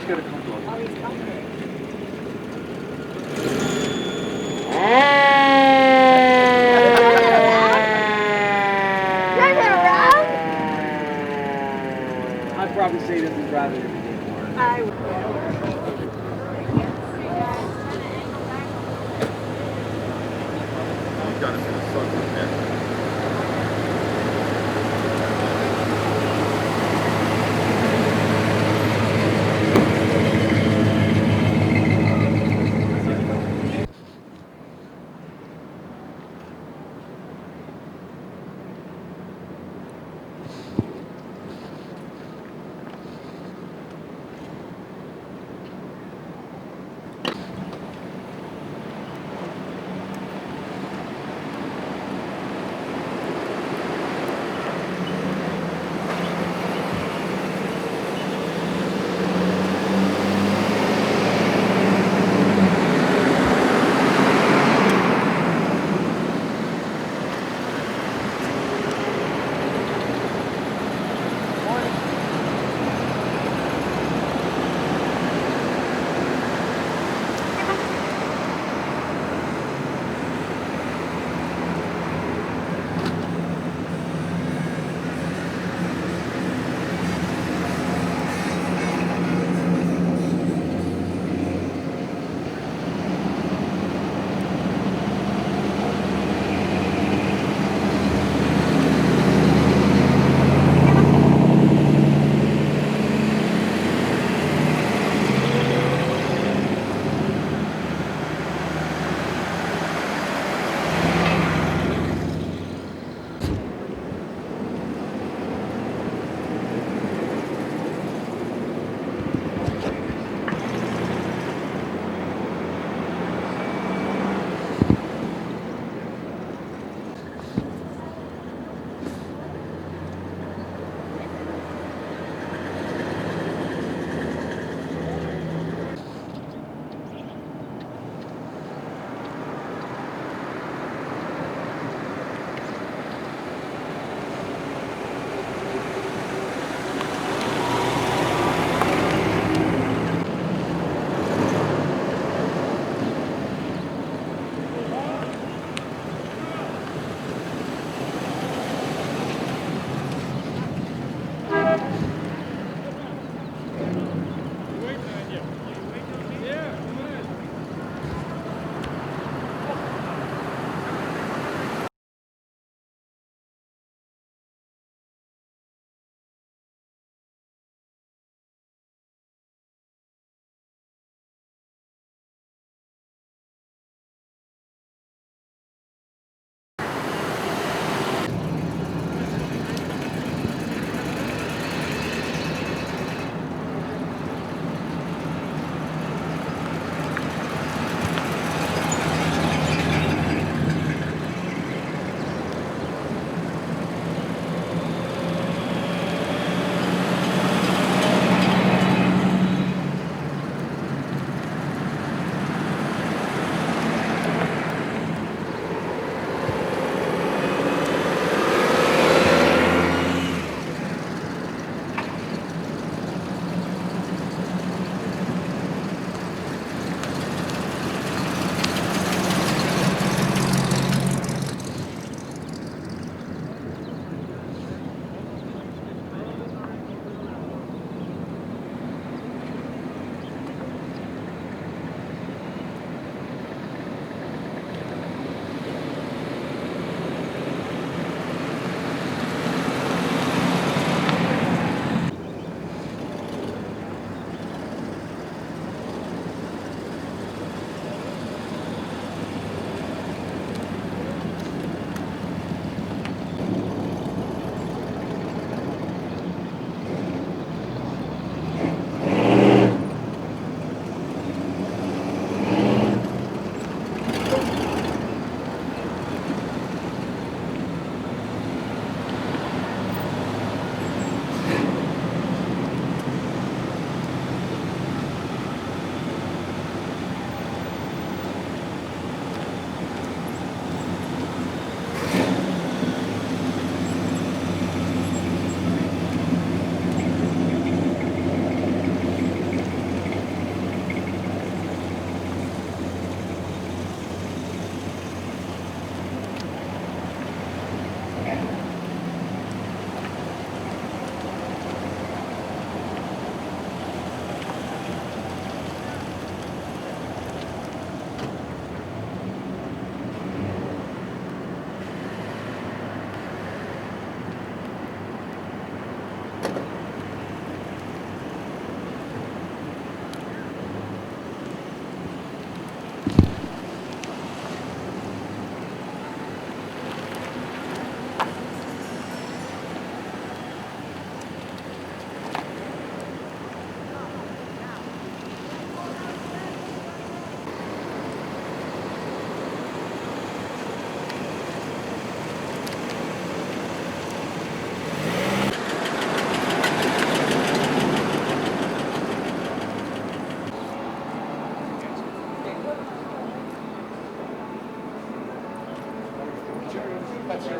got a couple of them. Oh, he's coming. I'd probably say he doesn't drive it every day anymore. I would. You gotta see the sunroof there.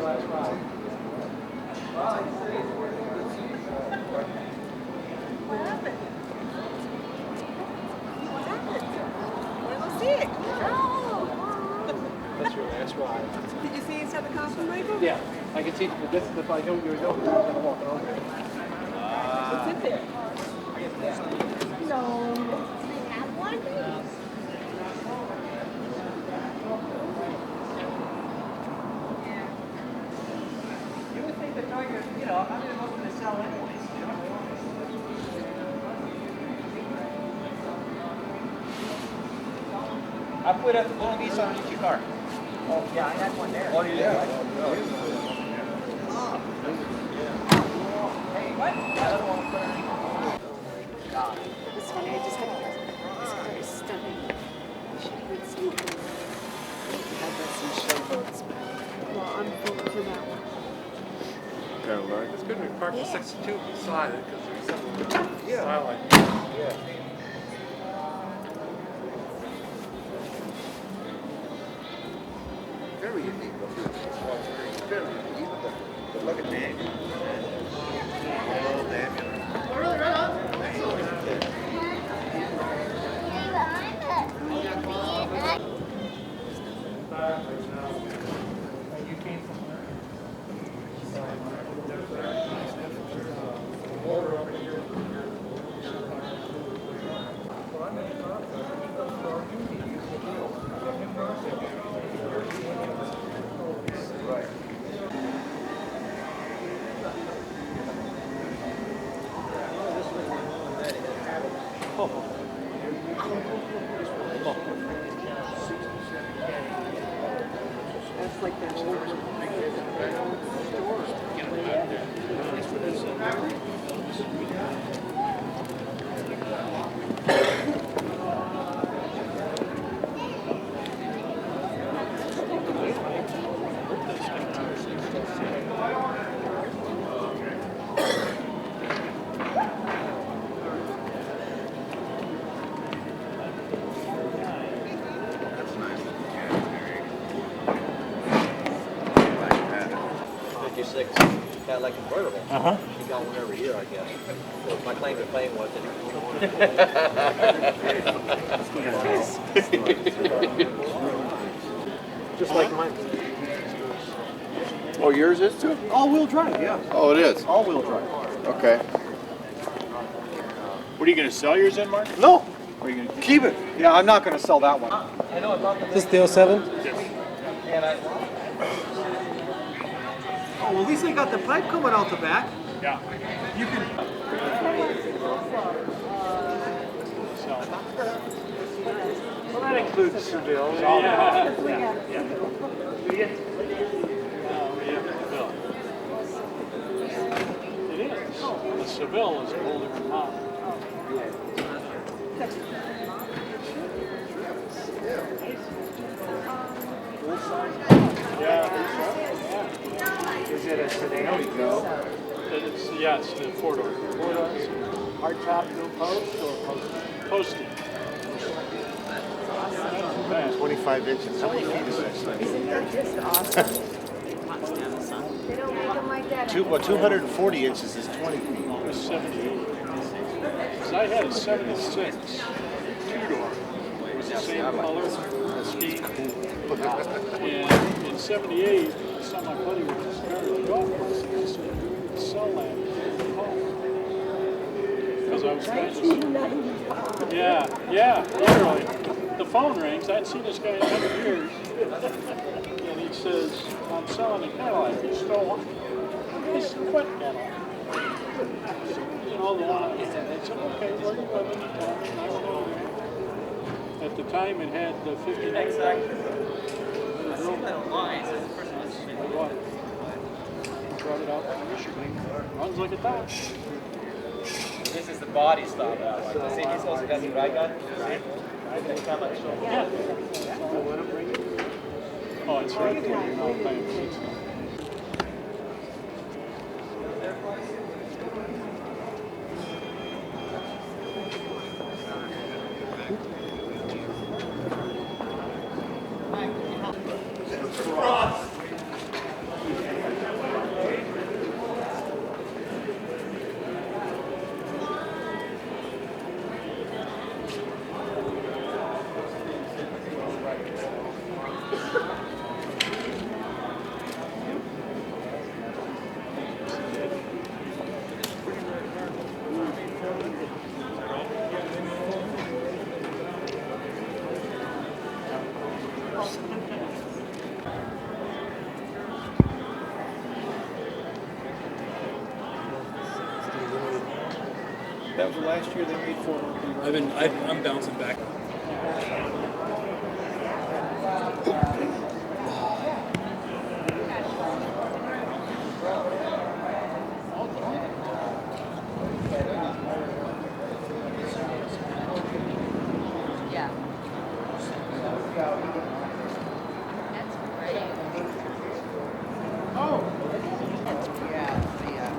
What happened? What happened? Want to go see it? That's why. Did you see inside the coffin, Michael? Yeah, I can see this is the I know you're going to walk over. What's in there? No. Do they have one? You would think that Tiger, you know, I'm going to go to sell anyways. I put a little piece underneath your car. Oh, yeah, I had one there. Oh, yeah. Hey, what? That other one was put underneath. It's funny, I just had this car is stunning. I should even see it. I've got some show notes, but well, I'm voting for that one. Cadillac. It's good to be parked for 62 beside it because there's some silent. Yeah. Very unique. Very unique. But look at Daniel. Hello, Daniel. You came from where? That's like that old Cadillac convertible. You got one every year, I guess. So my claim to fame was that Just like mine. Oh, yours is too? All-wheel drive, yeah. Oh, it is? All-wheel drive. Okay. What are you going to sell yours in, Mark? No, Or are you going to keep it. Yeah, I'm not going to sell that one. I know about Is this the 07? and I Oh, well, at least they got the pipe coming out the back. Yeah. You can. Well, that includes Seville. It is. The Seville is older than mine. Yeah. Is it a sedan? It's, yes, the four-door. Hard top, no post, or post? Posted. 25 inches. How many feet is that thing? Isn't that just awesome? They don't make them like that. 240 inches is 20 feet. It was 78. Because I had a 76 two-door. It was the same color, scheme. And in 78, I saw my buddy with his car at the golf course, and I said, "You would sell that in home." Because I was trying to... Yeah, literally. The phone rings. I'd seen this guy in 100 years. And he says, "I'm selling a Cadillac." You stole one? I said, "What Cadillac?" You know, the one. I said, "Okay, where do you live?" And I went over there. At the time, it had the 59. exactly. I see that online. It says the person was I bought it. Brought it out from Michigan. Runs like a top. This is the body stop. See, he's also got the right gun. Right. Anytime I show. Yeah. Oh, it's right there. You're not paying for it. That was the last year they made 400. I'm bouncing back. Yeah. That's great. Oh. Yeah.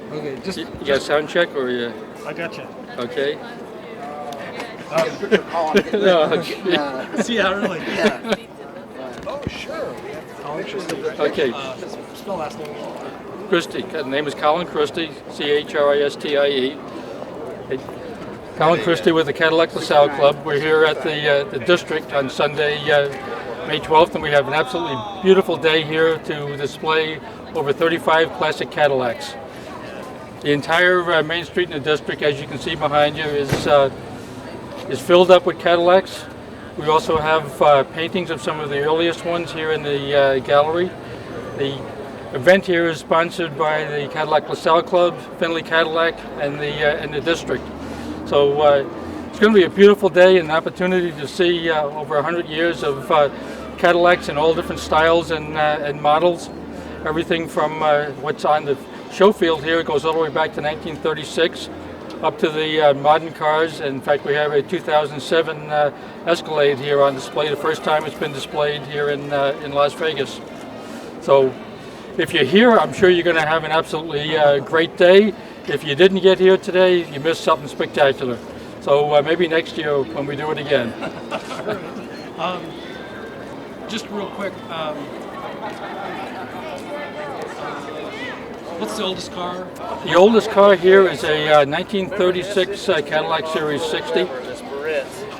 Okay, just you got a sound check or you? I got you. Okay. No, okay. See, I really. yeah. Oh, sure. Okay. Spell last name. Christie. The name is Colin Christie. Christie. Colin Christie with the Cadillac LaSalle Club. We're here at the district on Sunday, May 12th, and we have an absolutely beautiful day here to display over 35 classic Cadillacs. The entire main street in the district, as you can see behind you, is filled up with Cadillacs. We also have paintings of some of the earliest ones here in the gallery. The event here is sponsored by the Cadillac LaSalle Club, Findlay Cadillac, and the district. So it's going to be a beautiful day and an opportunity to see over 100 years of Cadillacs in all different styles and models. Everything from what's on the show field here goes all the way back to 1936 up to the modern cars. In fact, we have a 2007 Escalade here on display, the first time it's been displayed here in Las Vegas. So if you're here, I'm sure you're going to have an absolutely great day. If you didn't get here today, you missed something spectacular. So maybe next year when we do it again. Just real quick, what's the oldest car? The oldest car here is a 1936 Cadillac Series 60.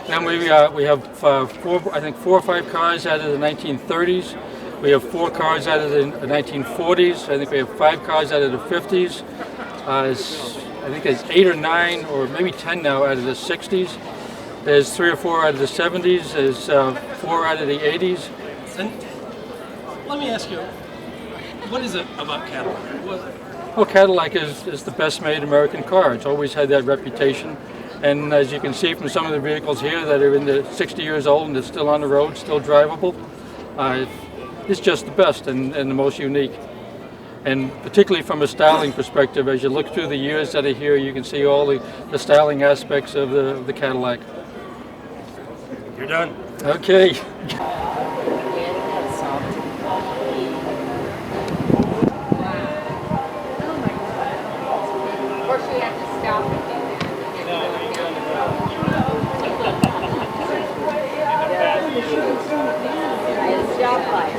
Then we have four or five cars out of the 1930s. We have 4 cars out of the 1940s. I think we have 5 cars out of the 50s. I think there's 8 or 9 or maybe 10 now out of the 60s. There's 3 or 4 out of the 70s. There's 4 out of the 80s. And let me ask you, what is it about Cadillac? Well, Cadillac is the best made American car. It's always had that reputation. And as you can see from some of the vehicles here that are in the 60 years old and they're still on the road, still drivable, it's just the best and the most unique. And particularly from a styling perspective, as you look through the years that are here, you can see all the styling aspects of the Cadillac. You're done. Okay. Or should we have to stop and do that? Job life.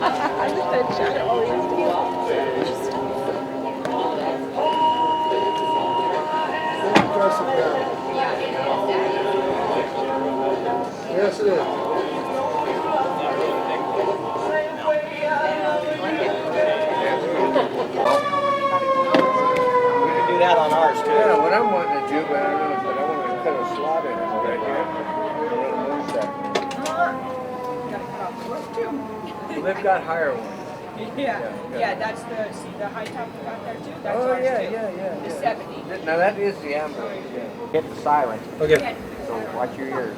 I just had shot all these Yes, it is. We can do that on ours too. Yeah, what I'm wanting to do, but I don't know, but I want to cut a slot in it right here. They've got higher ones. Yeah, that's the high top we got there too. That's Oh, ours yeah, too. yeah. The 70. Now that is the ambulance, yeah. Hit the siren, Okay. so watch your ears.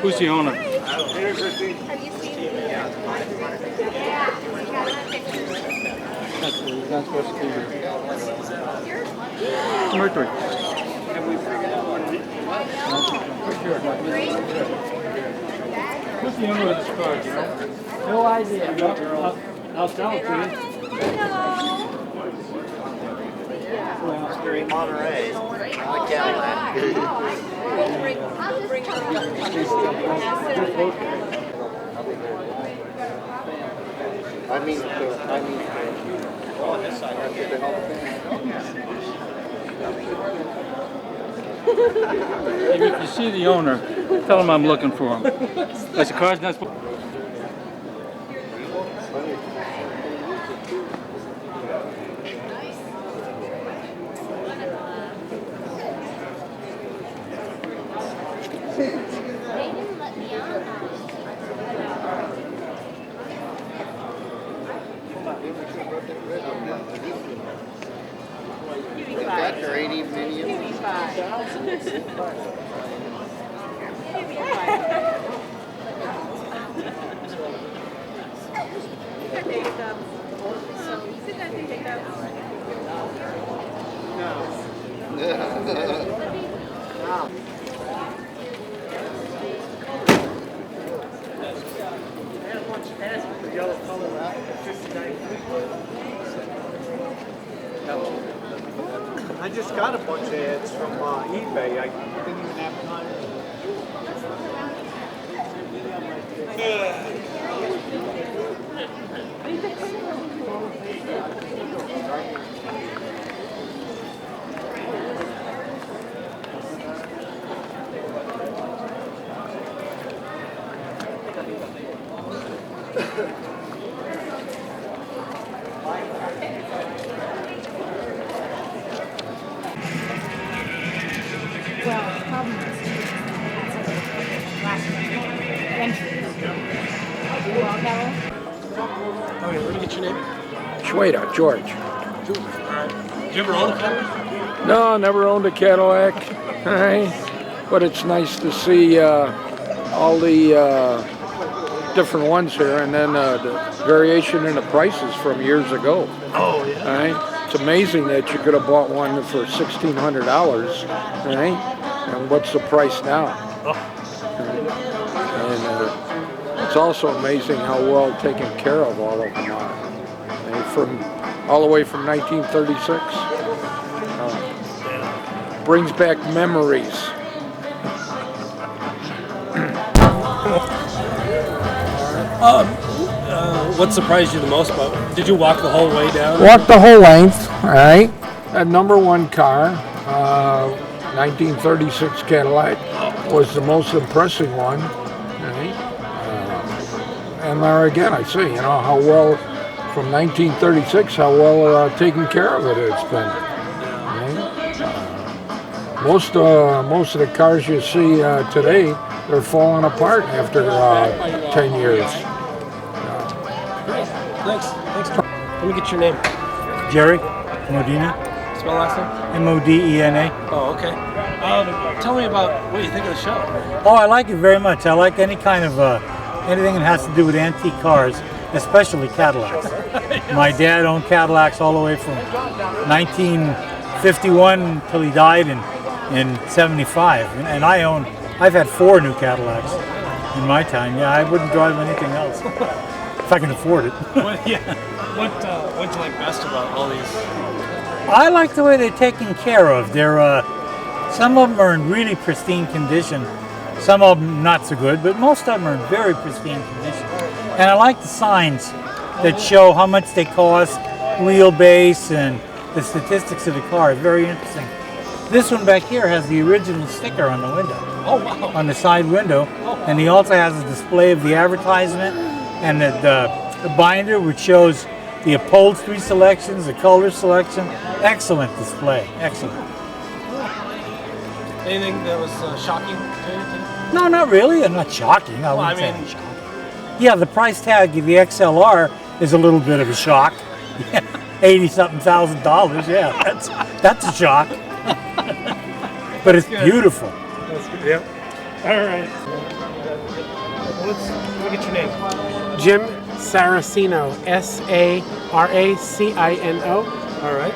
Who's the owner? Not supposed to be here. Mercury. Who's the owner of this car, you know? No idea. I'll tell it to you. Monterey. The Cadillac. I mean, If you see the owner, tell him I'm looking for him. Like the car's not supposed. black or 80 medium. I just got a bunch of ads from eBay. I didn't even have time. Okay, let me get your name. Schweda, George. Did you ever own a Cadillac? No, never owned a Cadillac. All right. But it's nice to see all the different ones here, and then the variation in the prices from years ago. Oh, yeah. All right. It's amazing that you could have bought one for $1,600. All right. And what's the price now? And it's also amazing how well taken care of all of them are. From all the way from 1936. Brings back memories. What surprised you the most about? Did you walk the whole way down? Walked the whole length, all right. That #1 car, 1936 Cadillac, was the most impressive one. Right? And there again, I see, you know, how well, from 1936, how well taken care of it it's been. Right? Most of the cars you see today, they're falling apart after 10 years. Thanks. Let me get your name. Jerry Modena, Spell last name? M-O-D-E-N-A. Oh, okay. Tell me about what you think of the show. Oh, I like it very much. I like any kind of anything that has to do with antique cars, especially Cadillacs. Yes. My dad owned Cadillacs all the way from 1951 until he died in 75, and I've had 4 new Cadillacs in my time. Yeah, I wouldn't drive anything else if I can afford it. What do you like best about all these? I like the way they're taken care of. They're some of them are in really pristine condition, some of them not so good, but most of them are in very pristine condition. And I like the signs that show how much they cost, wheelbase, and the statistics of the car. It's very interesting. This one back here has the original sticker on the window. Oh, wow. On the side window, and he also has a display of the advertisement and the binder, which shows the upholstery selections, the color selection. Excellent display, excellent. Anything that was shocking to you? No, not really. Not shocking. I wouldn't say it's shocking. Yeah, the price tag of the XLR is a little bit of a shock. $80-something thousand. Yeah, that's a shock. But it's beautiful. That's good. Yep. All right. Let me get your name. Jim Saracino, Saracino. All right.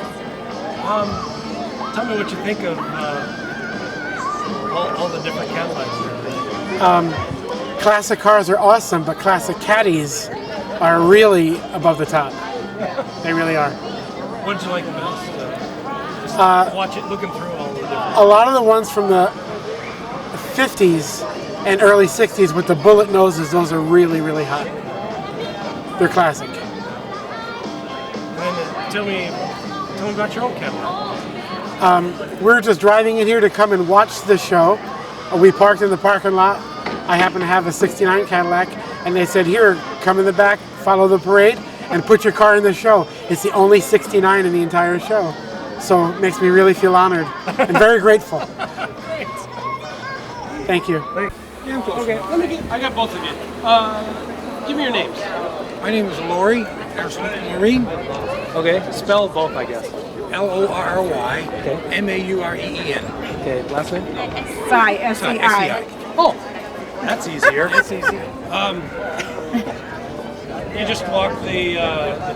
Tell me what you think of all the different Cadillacs. Classic cars are awesome, but classic caddies are really above the top. They really are. What did you like the best? Just watch it, looking through all the different. A lot of the ones from the 50s and early 60s with the bullet noses, those are really, really hot. They're classic. And then tell me about your own Cadillac. We're just driving in here to come and watch the show. We parked in the parking lot. I happen to have a '69 Cadillac, and they said, "Here, come in the back, follow the parade, and put your car in the show." It's the only '69 in the entire show, so it makes me really feel honored and very grateful. Thank you. Okay, I got both of you. Give me your names. My name is Lori, Maureen. Okay, spell both, I guess. Lorry, Maureen. Okay, last name? SEI, SEI. Oh, that's easier. That's easy. You just walked the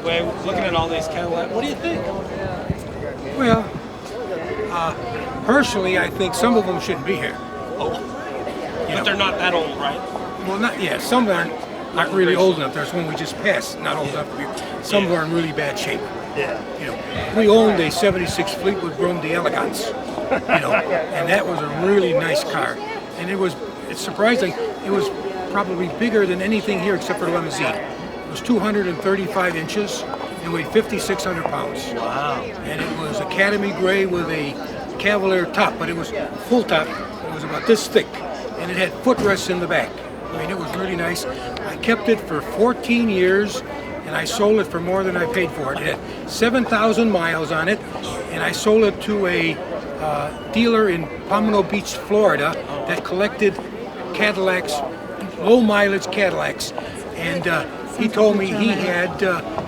way, looking at all these Cadillac. What do you think? Well, personally, I think some of them shouldn't be here. Oh, but they're not that old, right? Well, some aren't really old enough. There's one we just passed, not old enough to be. Some of them are in really bad shape. Yeah. We owned a '76 Fleetwood Brougham d'Elegance, and that was a really nice car. And it's surprising, it was probably bigger than anything here except for the limousine. It was 235 inches and weighed 5,600 pounds. Wow. And it was Academy gray with a Cavalier top, but it was full top. It was about this thick, and it had footrests in the back. I mean, it was really nice. I kept it for 14 years, and I sold it for more than I paid for it. It had 7,000 miles on it, and I sold it to a dealer in Palmetto Beach, Florida, that collected Cadillacs, low mileage Cadillacs. And he told me he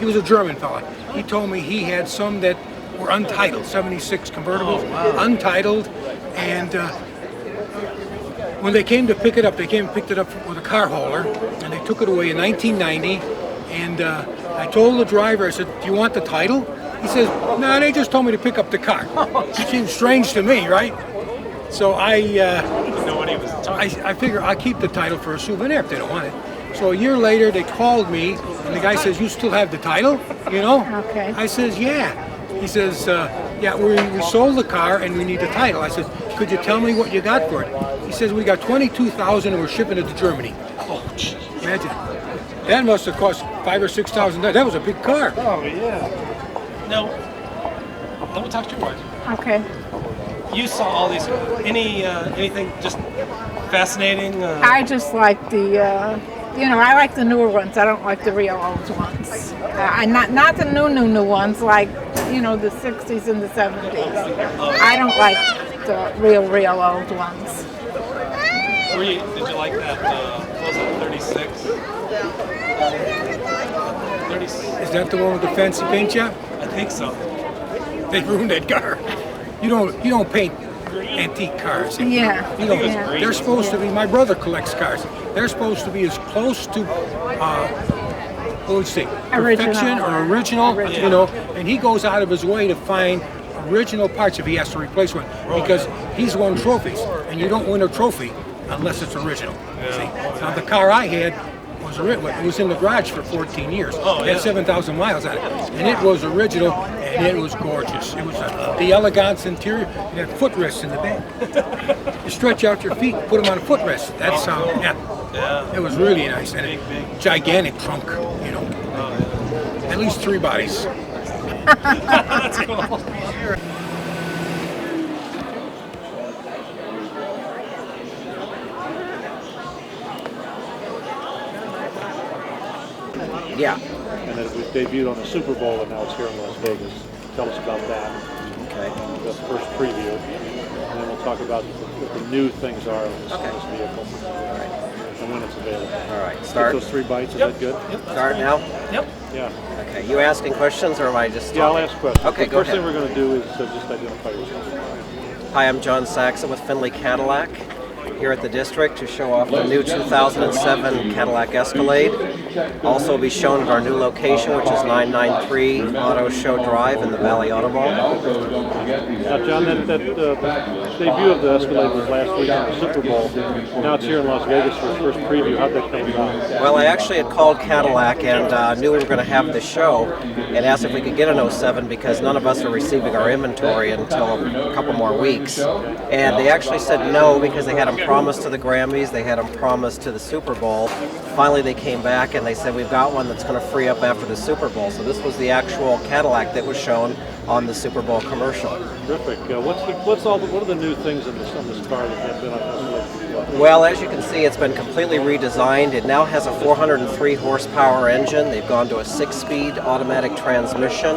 was a German fella. He told me he had some that were untitled, 76 convertibles, untitled. And when they came to pick it up, they came and picked it up with a car hauler, and they took it away in 1990. And I told the driver, I said, "Do you want the title?" He says, "No, they just told me to pick up the car." It seems strange to me, right? So I figure I'll keep the title for a souvenir if they don't want it. So a year later, they called me, and the guy says, "You still have the title?" Okay. I says, "Yeah." He says, "Yeah, we sold the car and we need the title." I said, "Could you tell me what you got for it?" He says, "We got 22,000 and we're shipping it to Germany." Oh, imagine. That must have cost $5,000 or $6,000. That was a big car. Oh yeah. Now, let me talk to your wife. Okay. You saw all these. Anything just fascinating? I just like I like the newer ones. I don't like the real old ones. Not the new ones like, the 60s and the 70s. I don't like the real old ones. Did you like that? What was it, 36? 36. Is that the one with the fancy paint job? I think so. They ruined that car. You don't paint antique cars. Yeah. They're supposed to be. My brother collects cars. They're supposed to be as close to perfection or original. And he goes out of his way to find original parts if he has to replace one, because he's won trophies, and you don't win a trophy unless it's original. See? Now the car I had was original. It was in the garage for 14 years. It had 7,000 miles on it, and it was original, and it was gorgeous. It was the elegance interior. It had footrests in the back. You stretch out your feet, put them on a footrest. That's how. It was really nice, and a gigantic trunk. At least 3 bodies. That's cool. Yeah. And it was debuted on the Super Bowl, and now it's here in Las Vegas. Tell us about that. Okay. The first preview. And then we'll talk about what the new things are on this vehicle. All right. And when it's available. All right. Start. Get those 3 bites, is that good? Yep, Start now? Yep. Yeah. Okay. You asking questions or am I just Yeah, I'll talking? ask questions. Okay, The go first ahead. thing we're going to do is just identify yourself. Hi, I'm John Saxon with Findlay Cadillac here at the district to show off the new 2007 Cadillac Escalade. Also be shown at our new location, which is 993 Auto Show Drive in the Valley Auto Mall. Now, John, that debut of the Escalade was last week in the Super Bowl. Now it's here in Las Vegas for its first preview. How'd that come about? Well, I actually had called Cadillac and knew we were going to have this show and asked if we could get an 07 because none of us are receiving our inventory until a couple more weeks. And they actually said no because they had them promised to the Grammys, they had them promised to the Super Bowl. Finally, they came back and they said, we've got one that's going to free up after the Super Bowl. So this was the actual Cadillac that was shown on the Super Bowl commercial. Terrific. What are the new things on this car that have been on Escalade? Well, as you can see, it's been completely redesigned. It now has a 403 horsepower engine. They've gone to a 6-speed automatic transmission.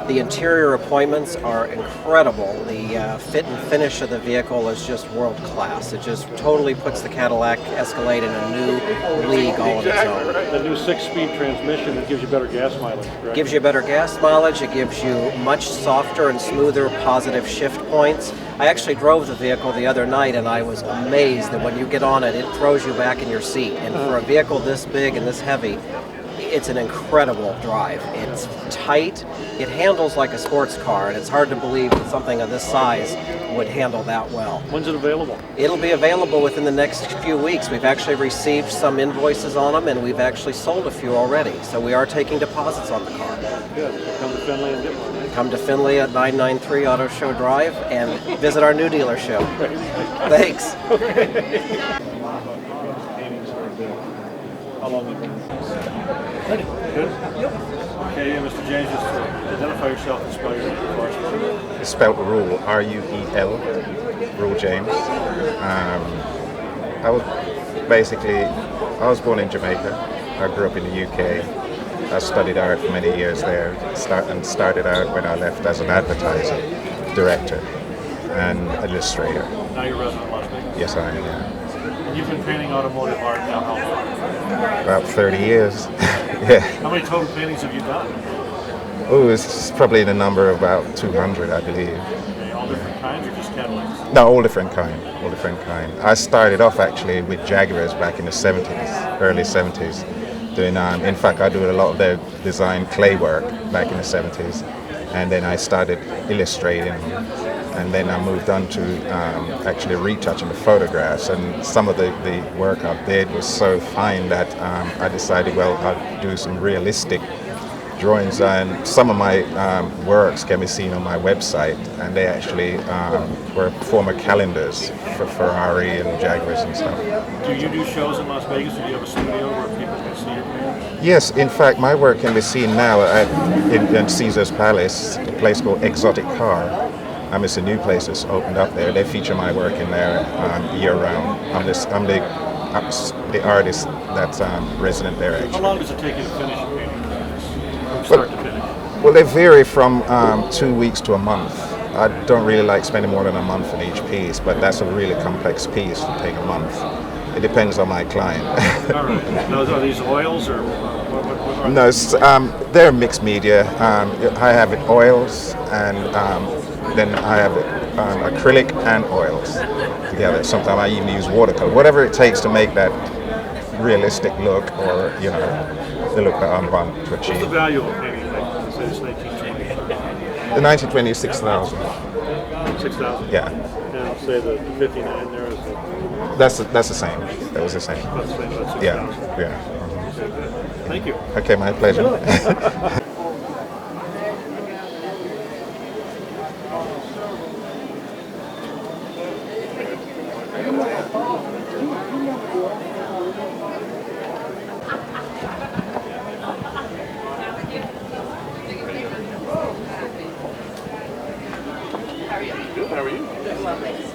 The interior appointments are incredible. The fit and finish of the vehicle is just world class. It just totally puts the Cadillac Escalade in a new league all on its own. The new 6-speed transmission that gives you better gas mileage, correct? Gives you better gas mileage. It gives you much softer and smoother positive shift points. I actually drove the vehicle the other night and I was amazed that when you get on it, it throws you back in your seat. And for a vehicle this big and this heavy, it's an incredible drive. It's tight, it handles like a sports car, and it's hard to believe that something of this size would handle that well. When's it available? It'll be available within the next few weeks. We've actually received some invoices on them, and we've actually sold a few already. So we are taking deposits on the car. Good. Come to Findlay and get one, right? Come to Findlay at 993 Auto Show Drive and visit our new dealership. Thanks. How long have you been? Good? Yep. Okay, Mr. James, just identify yourself and spell your name. It's spelled Rule, R-U-E-L, Rule James. I was born in Jamaica. I grew up in the UK. I studied art for many years there and started out when I left as an advertiser, director, and illustrator. Now you're resident of Las Vegas? Yes, I am, yeah. And you've been painting automotive art now how long? About 30 years. Yeah. How many total paintings have you done? Oh, it's probably in the number of about 200, I believe. Okay, all different kinds or just Cadillacs? No, all different kind. I started off actually with Jaguars back in the 70s, early 70s. Doing, in fact, I do a lot of their design clay work back in the 70s. And then I started illustrating, and then I moved on to actually retouching the photographs. And some of the work I did was so fine that I decided, well, I'll do some realistic drawings. And some of my works can be seen on my website, and they actually were former calendars for Ferrari and Jaguars and stuff. Do you do shows in Las Vegas, or do you have a studio where people can see your paintings? Yes, in fact, my work can be seen now in Caesar's Palace, a place called Exotic Car. It's a new place that's opened up there. They feature my work in there year-round. I'm the artist that's resident there, actually. How long does it take you to finish a painting, from start to finish? Well, they vary from 2 weeks to a month. I don't really like spending more than a month on each piece, but that's a really complex piece to take a month. It depends on my client. All right. Now, are these oils or what are No, they're mixed media. I have oils, and then I have acrylic and oils together. Sometimes I even use watercolor. Whatever it takes to make that realistic look, or the look that I'm trying to achieve. What's the value of a painting like say it's 1920? The 1920 is 6,000. 6,000. Yeah. And say the 59 there is. That's the same. That was the same. That's the same. That's 6,000. Yeah. Thank you. Okay, my pleasure.